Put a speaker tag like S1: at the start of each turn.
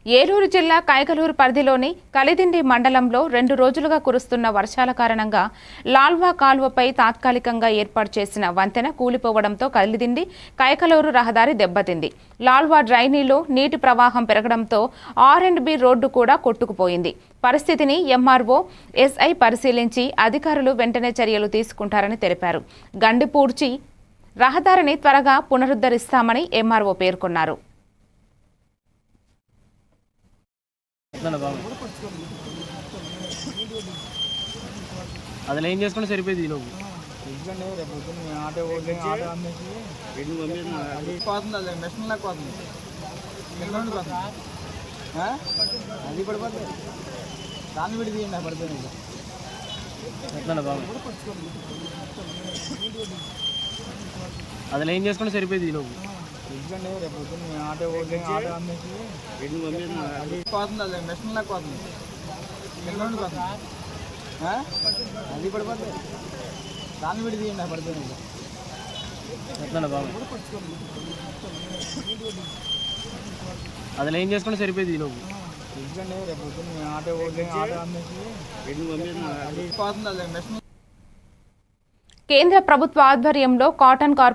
S1: ఏలూరు జిల్లా కైకలూరు పరిధిలోని కలిదిండి మండలంలో 2 రోజులుగా కురుస్తున్న వర్షాల కారణంగా లాల్వా కాల్వపై తాత్కాలికంగా ఏర్పాటు చేసిన వంతెన కూలిపోవడంతో కలిదిండి కైకలూరు రహదారి దెబ్బతింది. లాల్వా డ్రైనేజీలో నీటి ప్రవాహం పెరగడంతో R&B రోడ్డు కూడా కొట్టుకుపోయింది. పరిస్థితిని ఎంఆర్ఓ, ఎస్ఐ పరిశీలించి అధికారులు వెంటనే చర్యలు తీసుకుంటారని తెలిపారు. గండి పూడ్చి రహదారిని త్వరగా పునరుద్ధరిస్తామని ఎంఆర్ఓ పేర్కొన్నారు.
S2: అది ఏం చేసుకుంటే సరిపోయింది ఈలోపు
S3: అది పడిపోతుంది దాన్ని విడి తీయండి పడిపోయింది
S2: అది ఏం చేసుకుంటే సరిపోయింది ఈలోపు
S3: ఎందుకంటే రేపు పొద్దున్న ఆటో ఆటో అమ్మేసి అది పోతుంది అది మెషిన్ లాగా పోతుంది ఎల్లుండి పోతుంది అది పడిపోతుంది దాన్ని విడి తీయండి పడిపోయింది
S2: అది ఏం చేసుకుంటే సరిపోయింది ఈలోపు
S3: ఎందుకంటే రేపు పొద్దున్న ఆటో ఆటో అమ్మేసి అది పోతుంది అది మెషిన్.
S1: కేంద్ర ప్రభుత్వ ఆధ్వర్యంలో కాటన్ కార్పొరేషన్